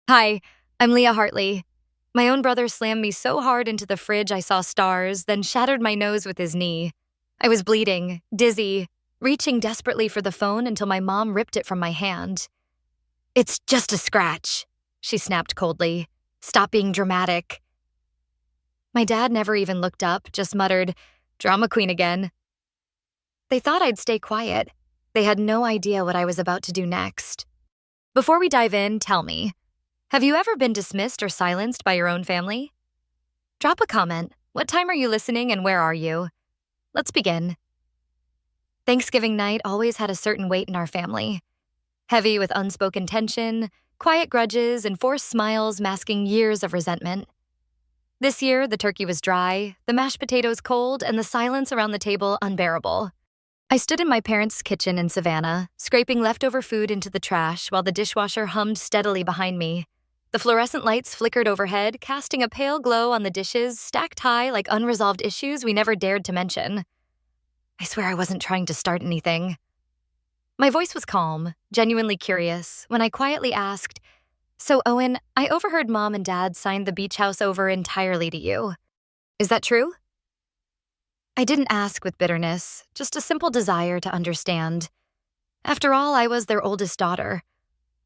Hi, I'm Leah Hartley. My own brother slammed me so hard into the fridge I saw stars, then shattered my nose with his knee. I was bleeding, dizzy, reaching desperately for the phone until my mom ripped it from my hand. It's just a scratch, she snapped coldly. Stop being dramatic. My dad never even looked up, just muttered, "Drama queen again." They thought I'd stay quiet. They had no idea what I was about to do next. Before we dive in, tell me, have you ever been dismissed or silenced by your own family? Drop a comment. What time are you listening and where are you? Let's begin. Thanksgiving night always had a certain weight in our family. Heavy with unspoken tension, quiet grudges, and forced smiles masking years of resentment. This year, the turkey was dry, the mashed potatoes cold, and the silence around the table unbearable. I stood in my parents' kitchen in Savannah, scraping leftover food into the trash while the dishwasher hummed steadily behind me. The fluorescent lights flickered overhead, casting a pale glow on the dishes stacked high like unresolved issues we never dared to mention. I swear I wasn't trying to start anything. My voice was calm, genuinely curious, when I quietly asked, "So, Owen, I overheard Mom and Dad signed the beach house over entirely to you. Is that true?" I didn't ask with bitterness, just a simple desire to understand. After all, I was their oldest daughter,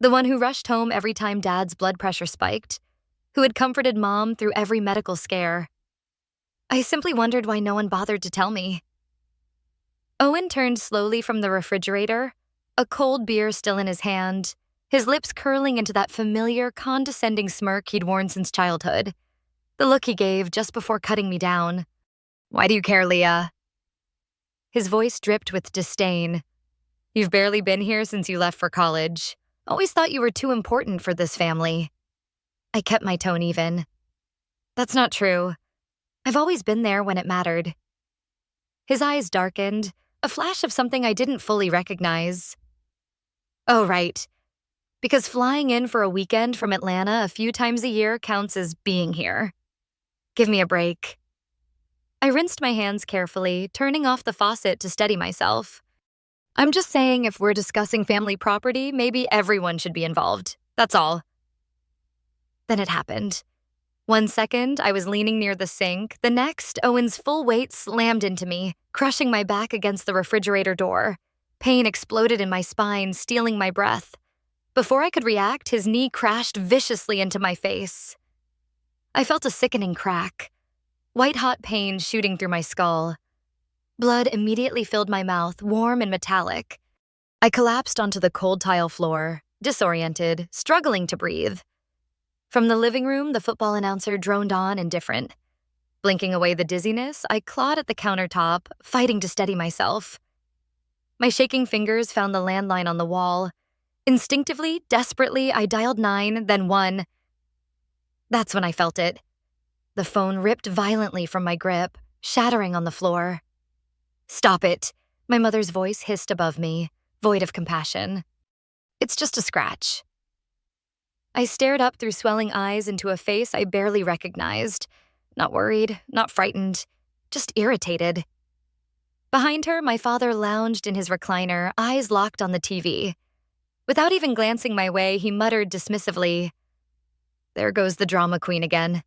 the one who rushed home every time Dad's blood pressure spiked, who had comforted Mom through every medical scare. I simply wondered why no one bothered to tell me. Owen turned slowly from the refrigerator, a cold beer still in his hand, his lips curling into that familiar, condescending smirk he'd worn since childhood, the look he gave just before cutting me down. "Why do you care, Leah?" His voice dripped with disdain. "You've barely been here since you left for college. Always thought you were too important for this family." I kept my tone even. "That's not true. I've always been there when it mattered." His eyes darkened, a flash of something I didn't fully recognize. "Oh, right. Because flying in for a weekend from Atlanta a few times a year counts as being here. Give me a break." I rinsed my hands carefully, turning off the faucet to steady myself. "I'm just saying if we're discussing family property, maybe everyone should be involved. That's all." Then it happened. One second, I was leaning near the sink. The next, Owen's full weight slammed into me, crushing my back against the refrigerator door. Pain exploded in my spine, stealing my breath. Before I could react, his knee crashed viciously into my face. I felt a sickening crack, white-hot pain shooting through my skull. Blood immediately filled my mouth, warm and metallic. I collapsed onto the cold tile floor, disoriented, struggling to breathe. From the living room, the football announcer droned on, indifferent. Blinking away the dizziness, I clawed at the countertop, fighting to steady myself. My shaking fingers found the landline on the wall. Instinctively, desperately, I dialed 9, then 1. That's when I felt it. The phone ripped violently from my grip, shattering on the floor. "Stop it," my mother's voice hissed above me, void of compassion. "It's just a scratch." I stared up through swelling eyes into a face I barely recognized. Not worried, not frightened, just irritated. Behind her, my father lounged in his recliner, eyes locked on the TV. Without even glancing my way, he muttered dismissively, "There goes the drama queen again."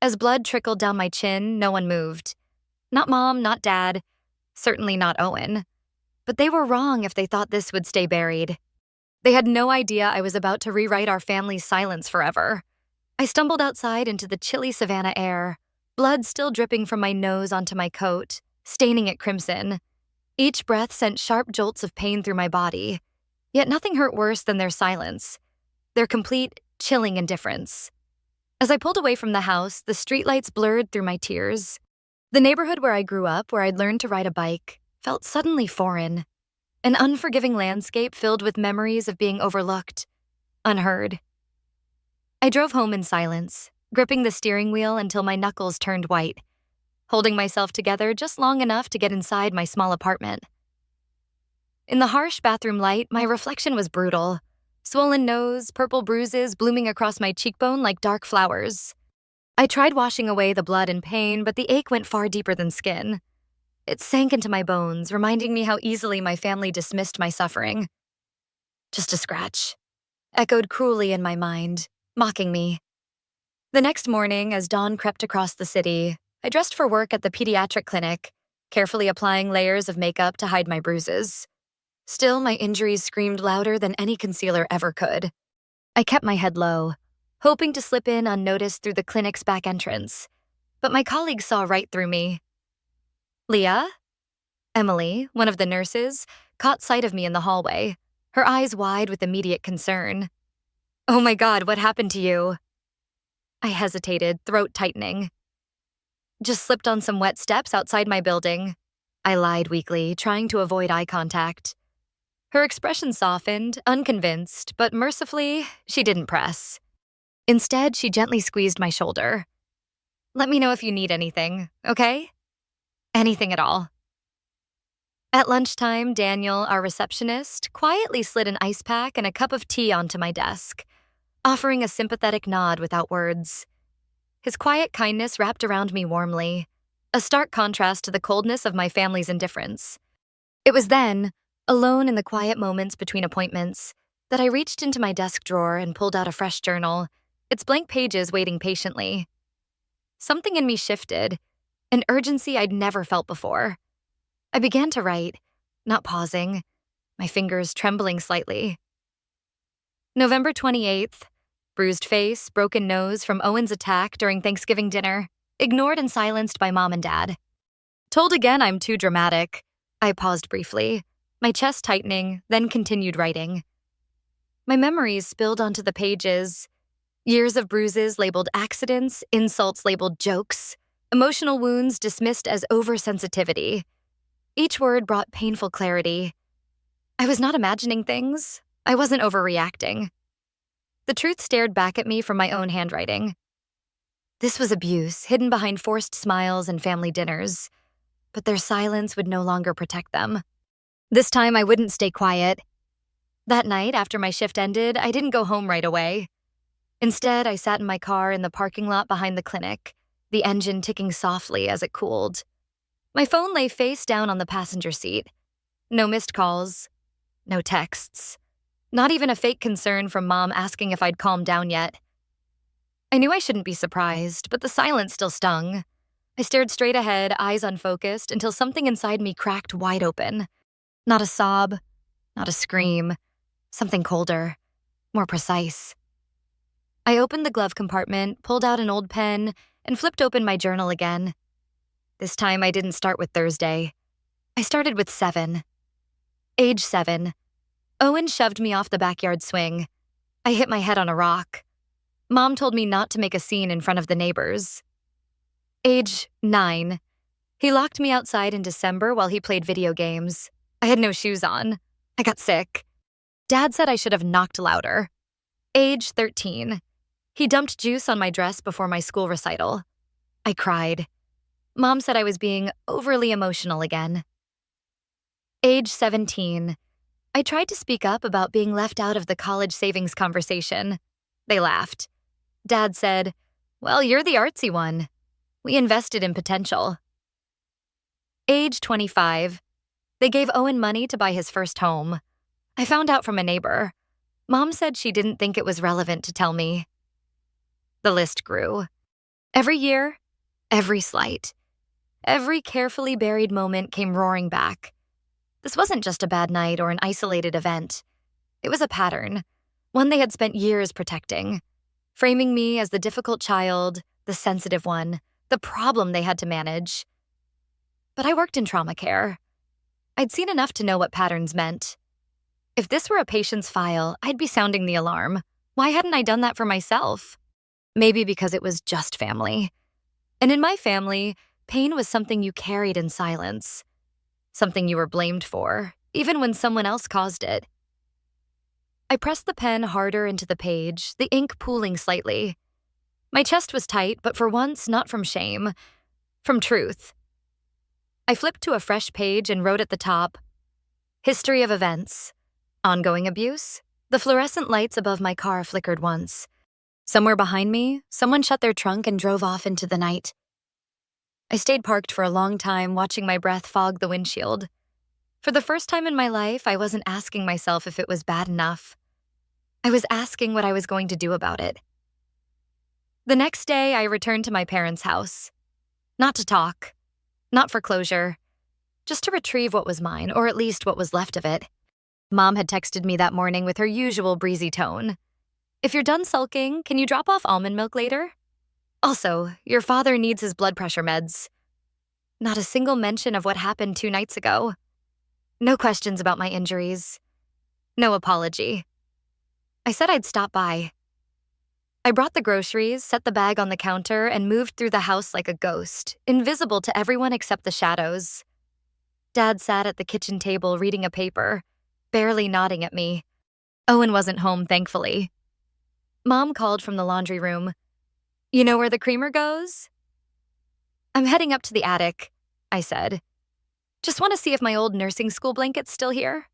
As blood trickled down my chin, no one moved. Not Mom, not Dad, certainly not Owen. But they were wrong if they thought this would stay buried. They had no idea I was about to rewrite our family's silence forever. I stumbled outside into the chilly Savannah air, blood still dripping from my nose onto my coat, staining it crimson. Each breath sent sharp jolts of pain through my body, yet nothing hurt worse than their silence, their complete, chilling indifference. As I pulled away from the house, the streetlights blurred through my tears. The neighborhood where I grew up, where I'd learned to ride a bike, felt suddenly foreign. An unforgiving landscape filled with memories of being overlooked, unheard. I drove home in silence, gripping the steering wheel until my knuckles turned white, holding myself together just long enough to get inside my small apartment. In the harsh bathroom light, my reflection was brutal. Swollen nose, purple bruises blooming across my cheekbone like dark flowers. I tried washing away the blood and pain, but the ache went far deeper than skin. It sank into my bones, reminding me how easily my family dismissed my suffering. Just a scratch. echoed cruelly in my mind, mocking me. The next morning, as dawn crept across the city, I dressed for work at the pediatric clinic, carefully applying layers of makeup to hide my bruises. Still, my injuries screamed louder than any concealer ever could. I kept my head low, hoping to slip in unnoticed through the clinic's back entrance, but my colleagues saw right through me. Leah? Emily, one of the nurses, caught sight of me in the hallway, her eyes wide with immediate concern. Oh my God, what happened to you? I hesitated, throat tightening. Just slipped on some wet steps outside my building. I lied weakly, trying to avoid eye contact. Her expression softened, unconvinced, but mercifully, she didn't press. Instead, she gently squeezed my shoulder. Let me know if you need anything, okay? Anything at all. At lunchtime, Daniel, our receptionist, quietly slid an ice pack and a cup of tea onto my desk, offering a sympathetic nod without words. His quiet kindness wrapped around me warmly, a stark contrast to the coldness of my family's indifference. It was then, alone in the quiet moments between appointments, that I reached into my desk drawer and pulled out a fresh journal, its blank pages waiting patiently. Something in me shifted, an urgency I'd never felt before. I began to write, not pausing, my fingers trembling slightly. November 28th, bruised face, broken nose from Owen's attack during Thanksgiving dinner, ignored and silenced by Mom and Dad. Told again I'm too dramatic. I paused briefly, my chest tightening, then continued writing. My memories spilled onto the pages. Years of bruises labeled accidents, insults labeled jokes, emotional wounds dismissed as oversensitivity. Each word brought painful clarity. I was not imagining things. I wasn't overreacting. The truth stared back at me from my own handwriting. This was abuse, hidden behind forced smiles and family dinners. But their silence would no longer protect them. This time, I wouldn't stay quiet. That night, after my shift ended, I didn't go home right away. Instead, I sat in my car in the parking lot behind the clinic, the engine ticking softly as it cooled. My phone lay face down on the passenger seat. No missed calls, no texts, not even a fake concern from Mom asking if I'd calmed down yet. I knew I shouldn't be surprised, but the silence still stung. I stared straight ahead, eyes unfocused, until something inside me cracked wide open. Not a sob, not a scream, something colder, more precise. I opened the glove compartment, pulled out an old pen, and flipped open my journal again. This time I didn't start with Thursday. I started with 7. Age 7. Owen shoved me off the backyard swing. I hit my head on a rock. Mom told me not to make a scene in front of the neighbors. Age 9. He locked me outside in December while he played video games. I had no shoes on. I got sick. Dad said I should have knocked louder. Age 13. He dumped juice on my dress before my school recital. I cried. Mom said I was being overly emotional again. Age 17. I tried to speak up about being left out of the college savings conversation. They laughed. Dad said, "Well, you're the artsy one. We invested in potential." Age 25. They gave Owen money to buy his first home. I found out from a neighbor. Mom said she didn't think it was relevant to tell me. The list grew. Every year, every slight, every carefully buried moment came roaring back. This wasn't just a bad night or an isolated event. It was a pattern, one they had spent years protecting, framing me as the difficult child, the sensitive one, the problem they had to manage. But I worked in trauma care. I'd seen enough to know what patterns meant. If this were a patient's file, I'd be sounding the alarm. Why hadn't I done that for myself? Maybe because it was just family. And in my family, pain was something you carried in silence. Something you were blamed for, even when someone else caused it. I pressed the pen harder into the page, the ink pooling slightly. My chest was tight, but for once, not from shame, from truth. I flipped to a fresh page and wrote at the top, History of events. Ongoing abuse. The fluorescent lights above my car flickered once. Somewhere behind me, someone shut their trunk and drove off into the night. I stayed parked for a long time, watching my breath fog the windshield. For the first time in my life, I wasn't asking myself if it was bad enough. I was asking what I was going to do about it. The next day, I returned to my parents' house. Not to talk, not for closure, just to retrieve what was mine, or at least what was left of it. Mom had texted me that morning with her usual breezy tone. "If you're done sulking, can you drop off almond milk later? Also, your father needs his blood pressure meds." Not a single mention of what happened 2 nights ago. No questions about my injuries. No apology. I said I'd stop by. I brought the groceries, set the bag on the counter, and moved through the house like a ghost, invisible to everyone except the shadows. Dad sat at the kitchen table reading a paper, barely nodding at me. Owen wasn't home, thankfully. Mom called from the laundry room. "You know where the creamer goes?" "I'm heading up to the attic," I said. "Just want to see if my old nursing school blanket's still here."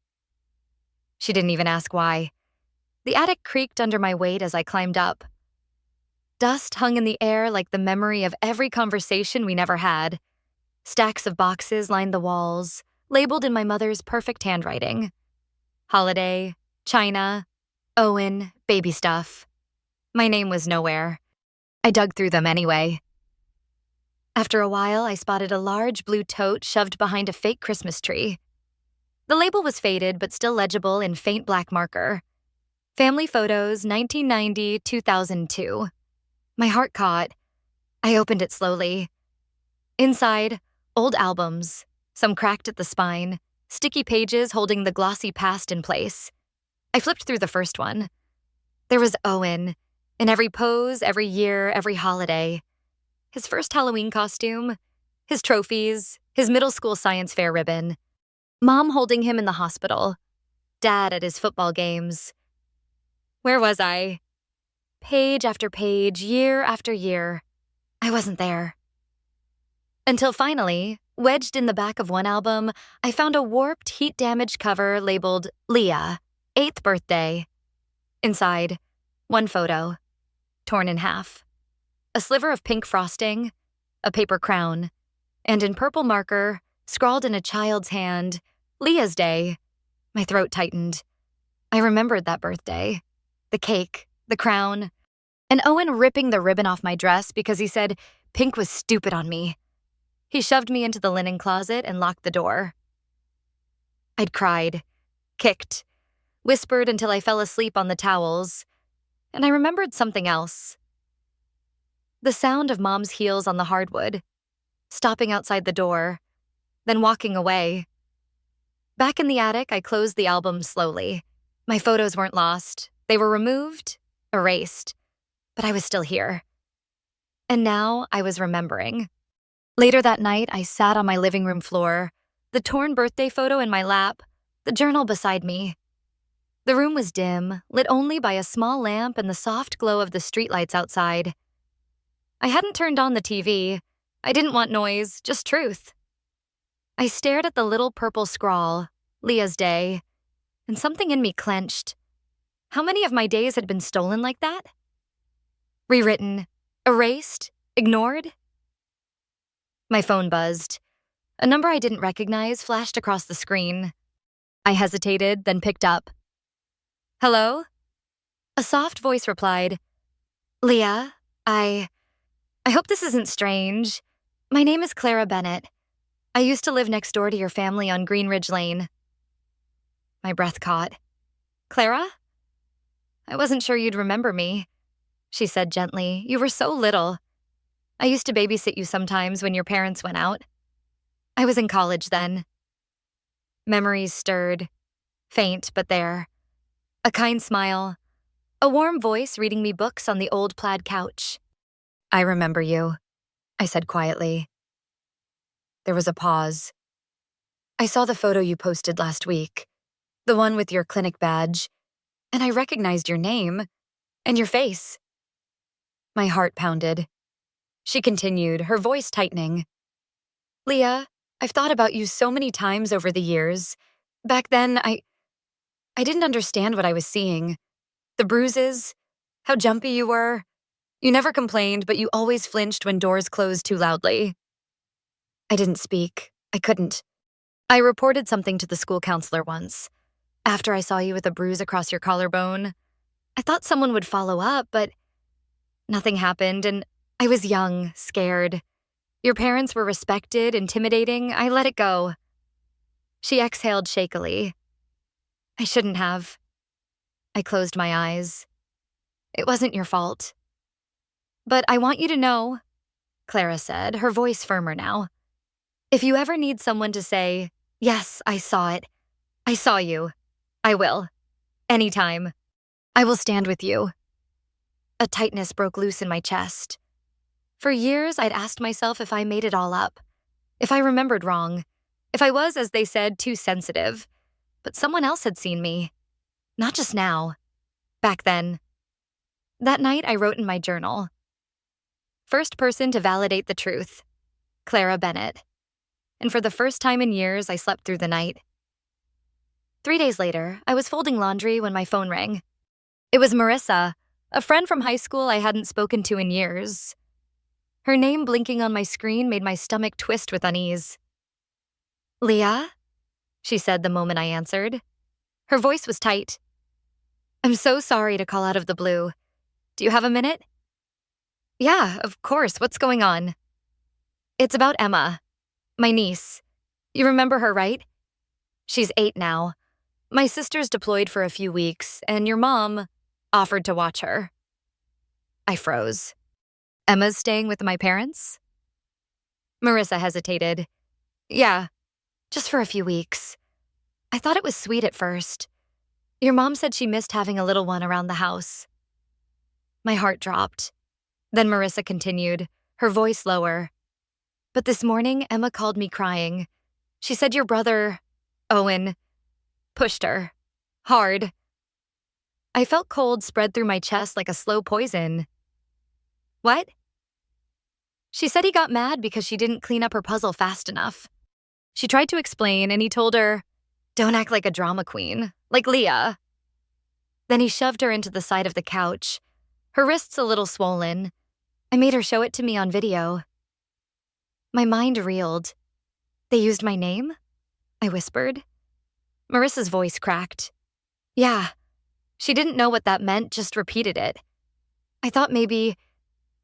She didn't even ask why. The attic creaked under my weight as I climbed up. Dust hung in the air like the memory of every conversation we never had. Stacks of boxes lined the walls, labeled in my mother's perfect handwriting. Holiday, China, Owen, baby stuff. My name was nowhere. I dug through them anyway. After a while, I spotted a large blue tote shoved behind a fake Christmas tree. The label was faded but still legible in faint black marker. Family photos, 1990-2002. My heart caught. I opened it slowly. Inside, old albums, some cracked at the spine, sticky pages holding the glossy past in place. I flipped through the first one. There was Owen, in every pose, every year, every holiday. His first Halloween costume, his trophies, his middle school science fair ribbon. Mom holding him in the hospital. Dad at his football games. Where was I? Page after page, year after year. I wasn't there. Until finally, wedged in the back of one album, I found a warped, heat-damaged cover labeled Leah, 8th birthday. Inside, one photo, torn in half. A sliver of pink frosting, a paper crown, and in purple marker, scrawled in a child's hand, Leah's Day. My throat tightened. I remembered that birthday. The cake, the crown, and Owen ripping the ribbon off my dress because he said pink was stupid on me. He shoved me into the linen closet and locked the door. I'd cried, kicked, whispered until I fell asleep on the towels, and I remembered something else. The sound of Mom's heels on the hardwood, stopping outside the door, then walking away. Back in the attic, I closed the album slowly. My photos weren't lost. They were removed, erased, but I was still here. And now I was remembering. Later that night, I sat on my living room floor, the torn birthday photo in my lap, the journal beside me. The room was dim, lit only by a small lamp and the soft glow of the streetlights outside. I hadn't turned on the TV. I didn't want noise, just truth. I stared at the little purple scrawl, Leah's Day, and something in me clenched. How many of my days had been stolen like that? Rewritten, erased, ignored? My phone buzzed. A number I didn't recognize flashed across the screen. I hesitated, then picked up. "Hello?" A soft voice replied, "Leah, I hope this isn't strange. My name is Clara Bennett. I used to live next door to your family on Green Ridge Lane." My breath caught. "Clara? I wasn't sure you'd remember me," she said gently. "You were so little. I used to babysit you sometimes when your parents went out. I was in college then." Memories stirred, faint but there. A kind smile, a warm voice reading me books on the old plaid couch. "I remember you," I said quietly. There was a pause. "I saw the photo you posted last week, the one with your clinic badge, and I recognized your name and your face." My heart pounded. She continued, her voice tightening. "Leah, I've thought about you so many times over the years. Back then, I didn't understand what I was seeing. The bruises, how jumpy you were. You never complained, but you always flinched when doors closed too loudly." I didn't speak. I couldn't. I reported something to the school counselor once. After I saw you with a bruise across your collarbone, I thought someone would follow up, but nothing happened, and I was young, scared. Your parents were respected, intimidating. I let it go. She exhaled shakily. I shouldn't have. I closed my eyes. It wasn't your fault. But I want you to know, Clara said, her voice firmer now. If you ever need someone to say, yes, I saw it. I saw you. I will. Anytime. I will stand with you. A tightness broke loose in my chest. For years, I'd asked myself if I made it all up, if I remembered wrong, if I was, as they said, too sensitive. But someone else had seen me. Not just now. Back then. That night, I wrote in my journal. First person to validate the truth. Clara Bennett. And for the first time in years, I slept through the night. 3 days later, I was folding laundry when my phone rang. It was Marissa, a friend from high school I hadn't spoken to in years. Her name blinking on my screen made my stomach twist with unease. Leah? She said the moment I answered. Her voice was tight. I'm so sorry to call out of the blue. Do you have a minute? Yeah, of course. What's going on? It's about Emma, my niece. You remember her, right? She's 8 now. My sister's deployed for a few weeks, and your mom offered to watch her. I froze. Emma's staying with my parents? Marissa hesitated. Yeah, just for a few weeks. I thought it was sweet at first. Your mom said she missed having a little one around the house. My heart dropped. Then Marissa continued, her voice lower. But this morning, Emma called me crying. She said your brother, Owen, pushed her. Hard. I felt cold spread through my chest like a slow poison. What? She said he got mad because she didn't clean up her puzzle fast enough. She tried to explain, and he told her, don't act like a drama queen, like Leah. Then he shoved her into the side of the couch, her wrists a little swollen. I made her show it to me on video. My mind reeled. They used my name? I whispered. Marissa's voice cracked. Yeah. She didn't know what that meant, just repeated it. I thought maybe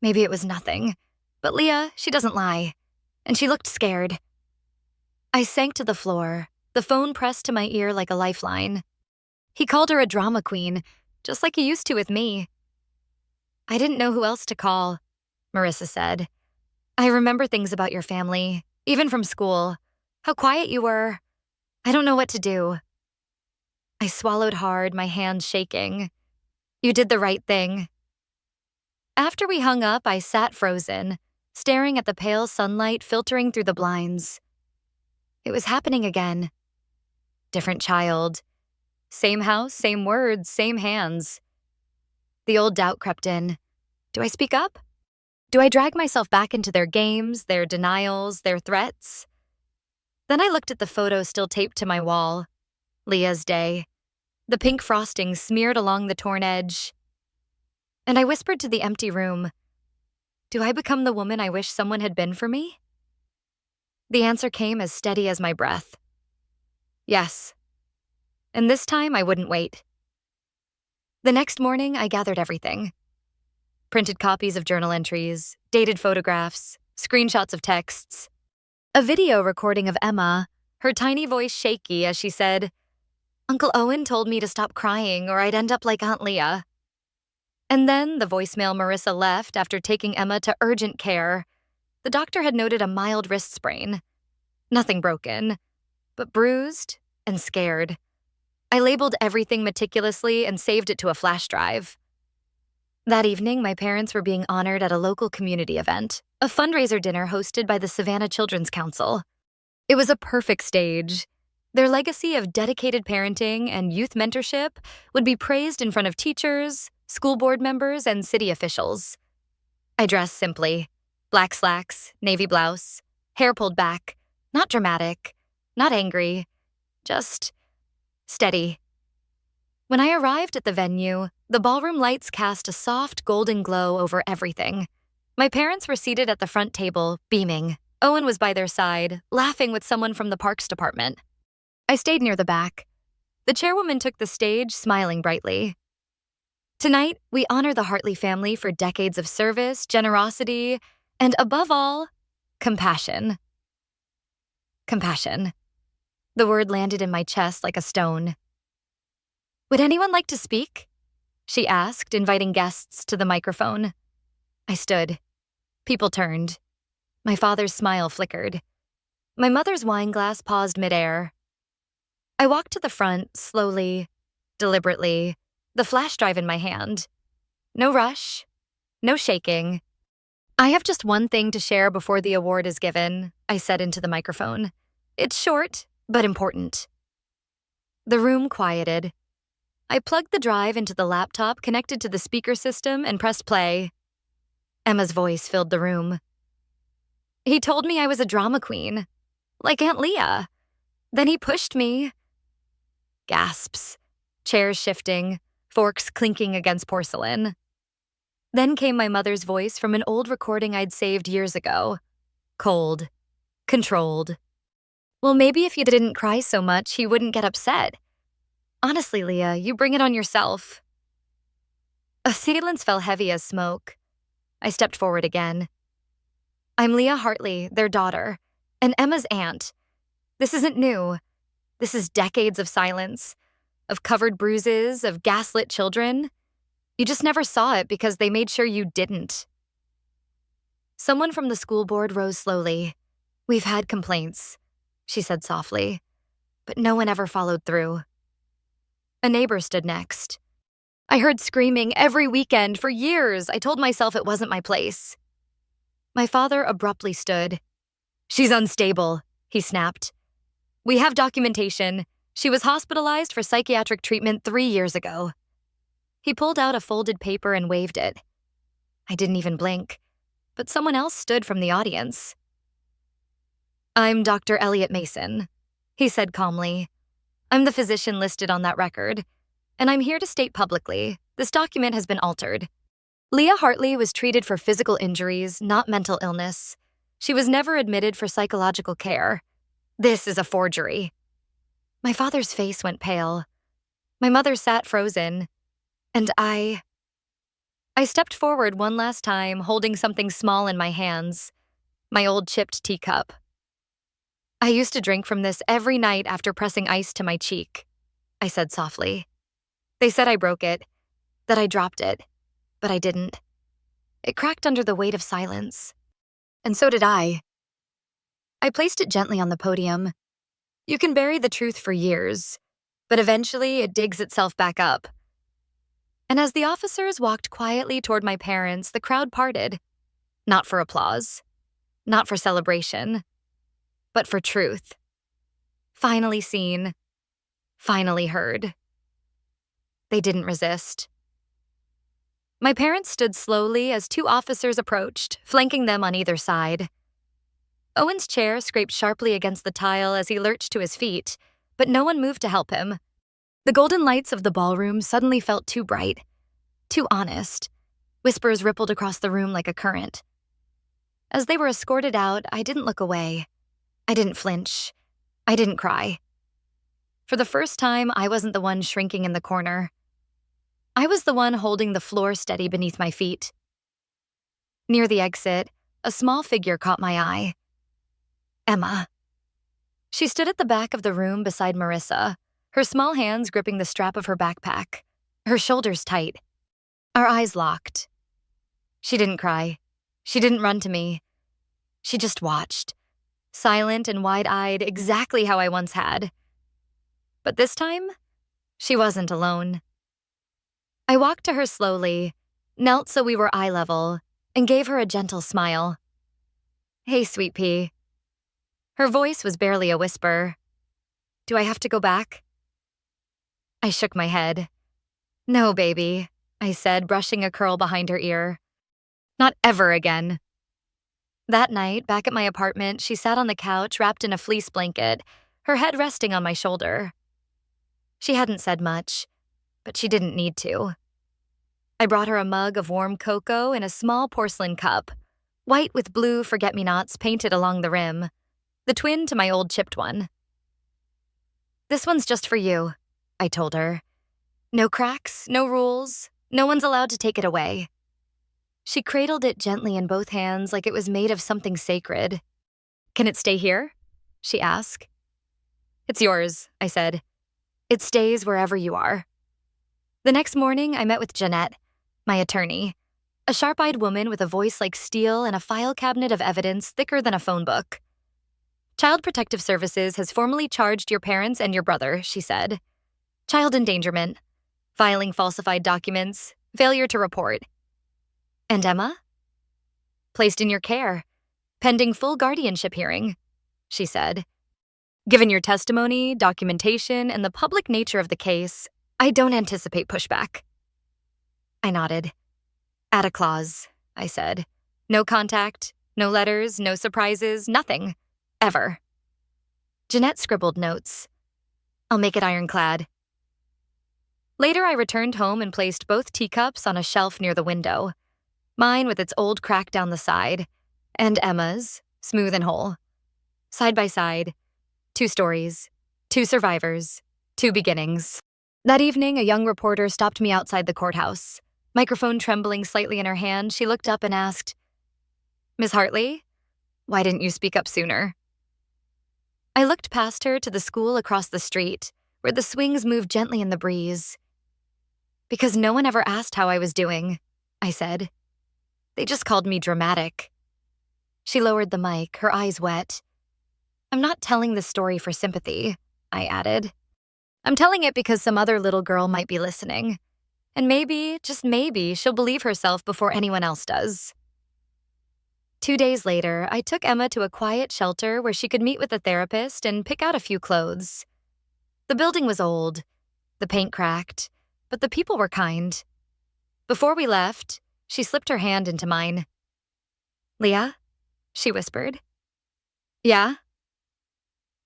it was nothing. But Leah, she doesn't lie. And she looked scared. I sank to the floor, the phone pressed to my ear like a lifeline. He called her a drama queen, just like he used to with me. I didn't know who else to call, Marissa said. I remember things about your family, even from school. How quiet you were. I don't know what to do. I swallowed hard, my hands shaking. You did the right thing. After we hung up, I sat frozen, staring at the pale sunlight filtering through the blinds. It was happening again. Different child. Same house, same words, same hands. The old doubt crept in. Do I speak up? Do I drag myself back into their games, their denials, their threats? Then I looked at the photo still taped to my wall. Leah's day. The pink frosting smeared along the torn edge. And I whispered to the empty room, do I become the woman I wish someone had been for me? The answer came as steady as my breath. Yes. And this time I wouldn't wait. The next morning, I gathered everything. Printed copies of journal entries, dated photographs, screenshots of texts. A video recording of Emma, her tiny voice shaky as she said, Uncle Owen told me to stop crying or I'd end up like Aunt Leah. And then the voicemail Marissa left after taking Emma to urgent care. The doctor had noted a mild wrist sprain. Nothing broken, but bruised and scared. I labeled everything meticulously and saved it to a flash drive. That evening, my parents were being honored at a local community event, a fundraiser dinner hosted by the Savannah Children's Council. It was a perfect stage. Their legacy of dedicated parenting and youth mentorship would be praised in front of teachers, school board members, and city officials. I dressed simply. Black slacks, navy blouse, hair pulled back, not dramatic, not angry, just steady. When I arrived at the venue, the ballroom lights cast a soft golden glow over everything. My parents were seated at the front table, beaming. Owen was by their side, laughing with someone from the parks department. I stayed near the back. The chairwoman took the stage, smiling brightly. Tonight, we honor the Hartley family for decades of service, generosity, and above all, compassion. Compassion. The word landed in my chest like a stone. Would anyone like to speak? She asked, inviting guests to the microphone. I stood. People turned. My father's smile flickered. My mother's wine glass paused midair. I walked to the front, slowly, deliberately, the flash drive in my hand. No rush, no shaking. I have just one thing to share before the award is given, I said into the microphone. It's short, but important. The room quieted. I plugged the drive into the laptop connected to the speaker system and pressed play. Emma's voice filled the room. He told me I was a drama queen, like Aunt Leah. Then he pushed me. Gasps, chairs shifting, forks clinking against porcelain. Then came my mother's voice from an old recording I'd saved years ago. Cold, controlled. Well, maybe if you didn't cry so much, he wouldn't get upset. Honestly, Leah, you bring it on yourself. Assailants fell heavy as smoke. I stepped forward again. I'm Leah Hartley, their daughter, and Emma's aunt. This isn't new. This is decades of silence, of covered bruises, of gaslit children. You just never saw it because they made sure you didn't. Someone from the school board rose slowly. We've had complaints, she said softly, but no one ever followed through. A neighbor stood next. I heard screaming every weekend for years. I told myself it wasn't my place. My father abruptly stood. She's unstable, he snapped. We have documentation. She was hospitalized for psychiatric treatment 3 years ago. He pulled out a folded paper and waved it. I didn't even blink, but someone else stood from the audience. I'm Dr. Elliot Mason, he said calmly. I'm the physician listed on that record, and I'm here to state publicly, this document has been altered. Leah Hartley was treated for physical injuries, not mental illness. She was never admitted for psychological care. This is a forgery. My father's face went pale. My mother sat frozen, and I stepped forward one last time, holding something small in my hands, my old chipped teacup. I used to drink from this every night after pressing ice to my cheek, I said softly. They said I broke it, that I dropped it, but I didn't. It cracked under the weight of silence. And so did I. I placed it gently on the podium. You can bury the truth for years, but eventually it digs itself back up. And as the officers walked quietly toward my parents, the crowd parted. Not for applause, not for celebration, but for truth. Finally seen, finally heard. They didn't resist. My parents stood slowly as 2 officers approached, flanking them on either side. Owen's chair scraped sharply against the tile as he lurched to his feet, but no one moved to help him. The golden lights of the ballroom suddenly felt too bright, too honest. Whispers rippled across the room like a current. As they were escorted out, I didn't look away. I didn't flinch. I didn't cry. For the first time, I wasn't the one shrinking in the corner. I was the one holding the floor steady beneath my feet. Near the exit, a small figure caught my eye. Emma. She stood at the back of the room beside Marissa, her small hands gripping the strap of her backpack, her shoulders tight. Our eyes locked. She didn't cry. She didn't run to me. She just watched, silent and wide-eyed, exactly how I once had. But this time, she wasn't alone. I walked to her slowly, knelt so we were eye level, and gave her a gentle smile. Hey, sweet pea. Her voice was barely a whisper. Do I have to go back? I shook my head. No, baby, I said, brushing a curl behind her ear. Not ever again. That night, back at my apartment, she sat on the couch wrapped in a fleece blanket, her head resting on my shoulder. She hadn't said much, but she didn't need to. I brought her a mug of warm cocoa in a small porcelain cup, white with blue forget-me-nots painted along the rim, the twin to my old chipped one. This one's just for you, I told her. No cracks, no rules, No one's allowed to take it away. She cradled it gently in both hands like it was made of something sacred. Can it stay here? She asked. It's yours, I said. It stays wherever you are. The next morning, I met with Jeanette, my attorney, a sharp-eyed woman with a voice like steel and a file cabinet of evidence thicker than a phone book. Child Protective Services has formally charged your parents and your brother, she said. Child endangerment, filing falsified documents, failure to report. And Emma? Placed in your care, pending full guardianship hearing, she said. Given your testimony, documentation, and the public nature of the case, I don't anticipate pushback. I nodded. Add a clause, I said. No contact, no letters, no surprises, nothing. Ever. Jeanette scribbled notes. I'll make it ironclad. Later, I returned home and placed both teacups on a shelf near the window. Mine with its old crack down the side, and Emma's, smooth and whole. Side by side, 2 stories, 2 survivors, 2 beginnings. That evening, a young reporter stopped me outside the courthouse. Microphone trembling slightly in her hand, she looked up and asked, Ms. Hartley, why didn't you speak up sooner? I looked past her to the school across the street, where the swings moved gently in the breeze. Because no one ever asked how I was doing, I said. They just called me dramatic. She lowered the mic, her eyes wet. I'm not telling this story for sympathy, I added. I'm telling it because some other little girl might be listening. And maybe, just maybe, she'll believe herself before anyone else does. 2 days later, I took Emma to a quiet shelter where she could meet with a therapist and pick out a few clothes. The building was old, the paint cracked, but the people were kind. Before we left, she slipped her hand into mine. Leah? She whispered. Yeah?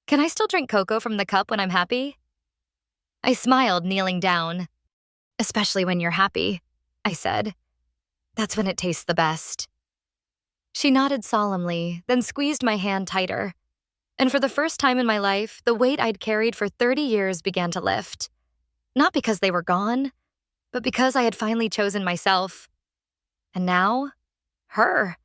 Can I still drink cocoa from the cup when I'm happy? I smiled, kneeling down. Especially when you're happy, I said. That's when it tastes the best. She nodded solemnly, then squeezed my hand tighter. And for the first time in my life, the weight I'd carried for 30 years began to lift. Not because they were gone, but because I had finally chosen myself. And now, her.